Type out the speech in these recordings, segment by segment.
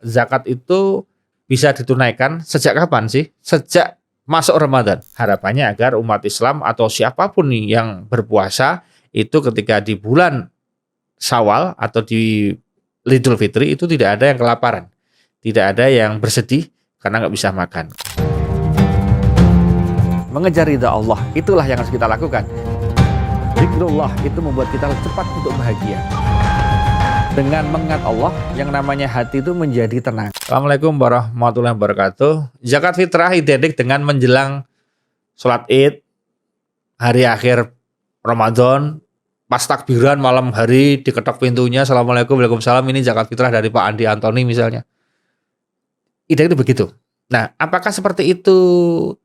zakat itu bisa ditunaikan sejak kapan sih? Sejak masuk Ramadan. Harapannya agar umat Islam atau siapapun nih yang berpuasa itu ketika di bulan Syawal atau di Idul Fitri itu tidak ada yang kelaparan, tidak ada yang bersedih karena nggak bisa makan. Mengejar ridha Allah, itulah yang harus kita lakukan. Zikrullah itu membuat kita cepat untuk bahagia. Dengan mengingat Allah, yang namanya hati itu menjadi tenang. Assalamualaikum warahmatullahi wabarakatuh. Zakat fitrah identik dengan menjelang sholat Id, hari akhir Ramadan, pas takbiran malam hari diketok pintunya, Assalamualaikum, waalaikumsalam, ini zakat fitrah dari Pak Andi Antoni misalnya. Ide itu begitu. Nah, apakah seperti itu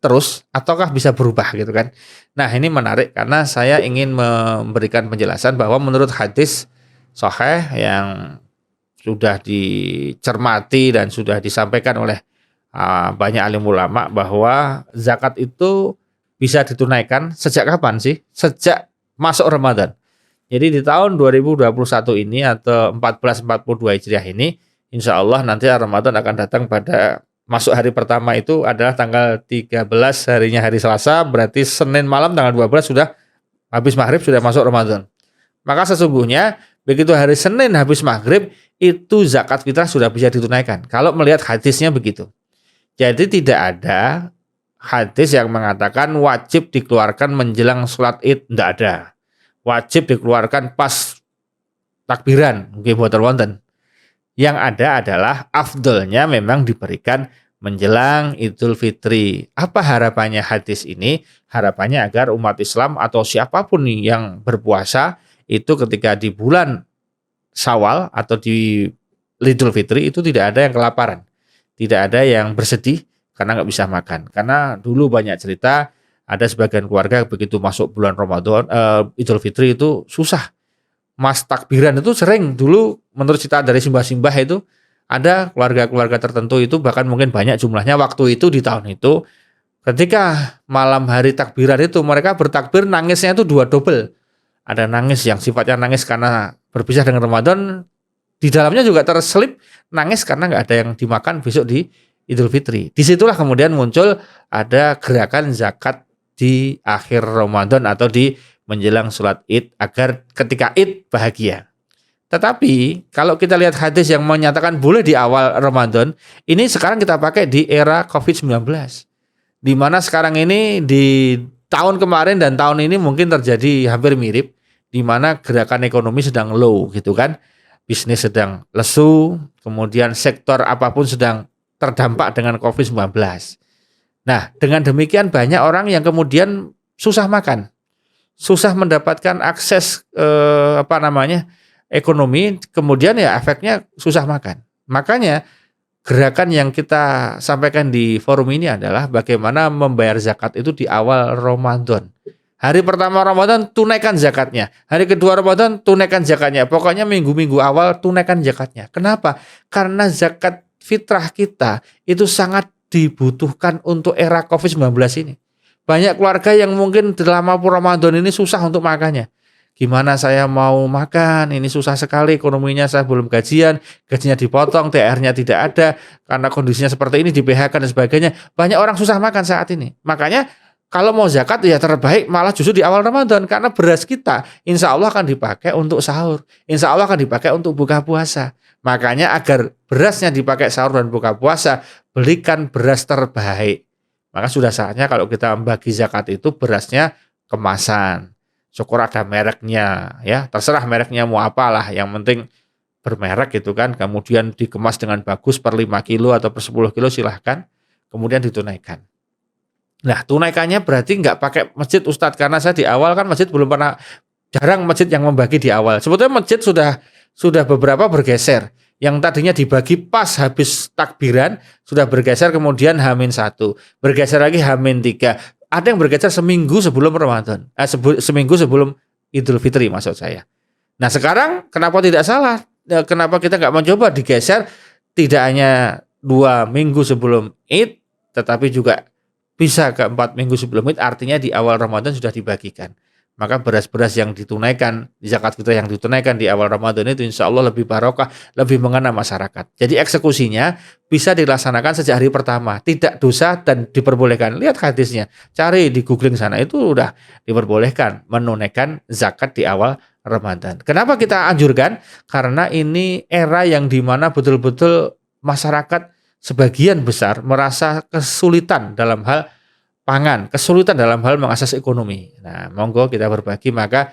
terus ataukah bisa berubah gitu kan? Nah, ini menarik karena saya ingin memberikan penjelasan bahwa menurut hadis sahih yang sudah dicermati dan sudah disampaikan oleh banyak alim ulama bahwa zakat itu bisa ditunaikan sejak kapan sih? Sejak masuk Ramadan. Jadi di tahun 2021 ini atau 1442 Hijriah ini, insya Allah nanti Ramadan akan datang pada masuk hari pertama itu adalah tanggal 13, harinya hari Selasa, berarti Senin malam tanggal 12 sudah habis maghrib, sudah masuk Ramadan. Maka sesungguhnya begitu hari Senin habis maghrib, itu zakat fitrah sudah bisa ditunaikan. Kalau melihat hadisnya begitu. Jadi tidak ada hadis yang mengatakan wajib dikeluarkan menjelang sholat Id, tidak ada. Wajib dikeluarkan pas takbiran, mungkin buatan wonten. Yang ada adalah afdolnya memang diberikan menjelang Idul Fitri. Apa harapannya hadis ini? Harapannya agar umat Islam atau siapapun nih yang berpuasa itu ketika di bulan Syawal atau di Idul Fitri itu tidak ada yang kelaparan, tidak ada yang bersedih karena nggak bisa makan. Karena dulu banyak cerita ada sebagian keluarga begitu masuk bulan Ramadan, Idul Fitri itu susah. Mas takbiran itu sering dulu menurut cerita dari simbah-simbah itu ada keluarga-keluarga tertentu itu bahkan mungkin banyak jumlahnya waktu itu di tahun itu ketika malam hari takbiran itu mereka bertakbir nangisnya itu dua double. Ada nangis yang sifatnya nangis karena berpisah dengan Ramadan, di dalamnya juga terselip nangis karena nggak ada yang dimakan besok di Idul Fitri. Disitulah kemudian muncul ada gerakan zakat di akhir Ramadan atau di menjelang sholat Id agar ketika Id bahagia. Tetapi kalau kita lihat hadis yang menyatakan boleh di awal Ramadan, ini sekarang kita pakai di era COVID-19. Di mana sekarang ini di tahun kemarin dan tahun ini mungkin terjadi hampir mirip, di mana gerakan ekonomi sedang low gitu kan. Bisnis sedang lesu, kemudian sektor apapun sedang terdampak dengan COVID-19. Nah, dengan demikian banyak orang yang kemudian susah makan. Susah mendapatkan akses ekonomi, kemudian ya efeknya susah makan. Makanya gerakan yang kita sampaikan di forum ini adalah bagaimana membayar zakat itu di awal Ramadan. Hari pertama Ramadan tunaikan zakatnya, hari kedua Ramadan tunaikan zakatnya. Pokoknya minggu-minggu awal tunaikan zakatnya. Kenapa? Karena zakat fitrah kita itu sangat dibutuhkan untuk era COVID-19 ini. Banyak keluarga yang mungkin selama Ramadan ini susah untuk makannya. Gimana saya mau makan, ini susah sekali ekonominya, saya belum gajian, gajinya dipotong, THR-nya tidak ada, karena kondisinya seperti ini, di PHK dan sebagainya. Banyak orang susah makan saat ini. Makanya kalau mau zakat ya terbaik malah justru di awal Ramadan, karena beras kita insya Allah akan dipakai untuk sahur, insya Allah akan dipakai untuk buka puasa. Makanya agar berasnya dipakai sahur dan buka puasa, belikan beras terbaik. Maka sudah saatnya kalau kita membagi zakat itu berasnya kemasan. Syukur ada mereknya ya, terserah mereknya mau apalah, yang penting bermerek gitu kan. Kemudian dikemas dengan bagus per 5 kilo atau per 10 kilo silahkan. Kemudian ditunaikan. Nah, tunaikannya berarti nggak pakai masjid Ustadz, karena saya di awal kan masjid belum pernah, jarang masjid yang membagi di awal. Sebetulnya masjid sudah beberapa bergeser. Yang tadinya dibagi pas habis takbiran sudah bergeser kemudian H-1, bergeser lagi H-3. Ada yang bergeser seminggu sebelum Ramadan, seminggu sebelum Idul Fitri maksud saya. Nah sekarang kenapa tidak salah? Kenapa kita nggak mencoba digeser tidak hanya 2 minggu sebelum Id, tetapi juga bisa ke 4 minggu sebelum Id, artinya di awal Ramadan sudah dibagikan. maka beras-beras yang ditunaikan, zakat fitrah yang ditunaikan di awal Ramadan itu insya Allah lebih barokah, lebih mengena masyarakat. Jadi eksekusinya bisa dilaksanakan sejak hari pertama, tidak dosa dan diperbolehkan. Lihat hadisnya, cari di googling sana, itu udah diperbolehkan menunaikan zakat di awal Ramadan. Kenapa kita anjurkan? Karena ini era yang dimana betul-betul masyarakat sebagian besar merasa kesulitan dalam hal pangan, kesulitan dalam hal mengakses ekonomi. Nah, monggo kita berbagi, maka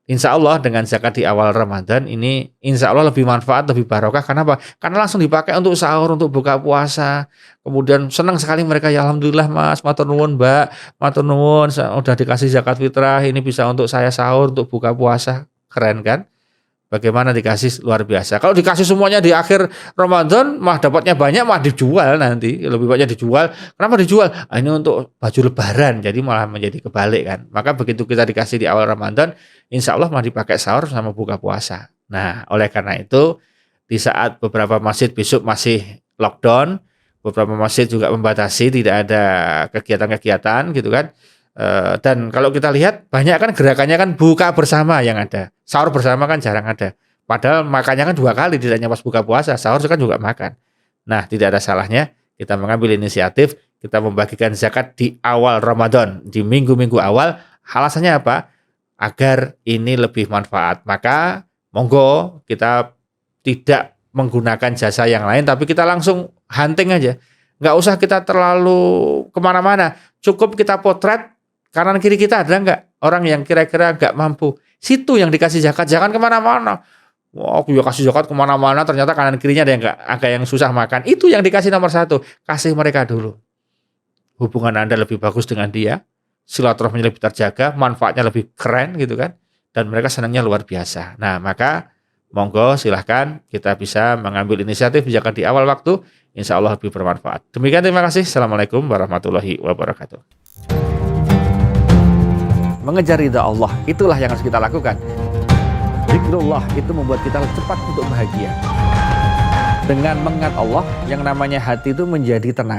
insya Allah dengan zakat di awal Ramadan ini insya Allah lebih manfaat, lebih barokah. Kenapa? Karena langsung dipakai untuk sahur, untuk buka puasa. Kemudian senang sekali mereka, ya alhamdulillah Mas, matur nuwun Mbak, matur nuwun, udah dikasih zakat fitrah, ini bisa untuk saya sahur, untuk buka puasa. Keren kan? Bagaimana dikasih luar biasa. Kalau dikasih semuanya di akhir Ramadan, mah dapatnya banyak, mah dijual nanti. Lebih banyak dijual. Kenapa dijual? Ini untuk baju lebaran. Jadi malah menjadi kebalik kan. Maka begitu kita dikasih di awal Ramadan, insya Allah mah dipakai sahur sama buka puasa. Nah, oleh karena itu, di saat beberapa masjid besok masih lockdown, beberapa masjid juga membatasi, tidak ada kegiatan-kegiatan gitu kan. Dan kalau kita lihat banyak kan gerakannya kan buka bersama yang ada, sahur bersama kan jarang ada. Padahal makannya kan 2 kali, tidak hanya pas buka puasa, sahur kan juga makan. Nah, tidak ada salahnya kita mengambil inisiatif, kita membagikan zakat di awal Ramadan, di minggu-minggu awal. Alasannya apa? Agar ini lebih manfaat. Maka monggo kita tidak menggunakan jasa yang lain, tapi kita langsung hunting aja. Nggak usah kita terlalu kemana-mana. Cukup kita potret kanan kiri kita ada nggak orang yang kira-kira nggak mampu. Situ yang dikasih zakat, jangan kemana-mana. Wah, aku ya kasih zakat kemana-mana, ternyata kanan kirinya ada yang susah makan. Itu yang dikasih nomor 1. Kasih mereka dulu. Hubungan Anda lebih bagus dengan dia, silaturahminya lebih terjaga, manfaatnya lebih keren gitu kan. Dan mereka senangnya luar biasa. Nah, maka monggo silahkan kita bisa mengambil inisiatif zakat di awal waktu, insya Allah lebih bermanfaat. Demikian, terima kasih. Assalamualaikum warahmatullahi wabarakatuh. Mengejar ridha Allah, itulah yang harus kita lakukan. Zikrullah itu membuat kita cepat untuk bahagia. Dengan mengingat Allah, yang namanya hati itu menjadi tenang.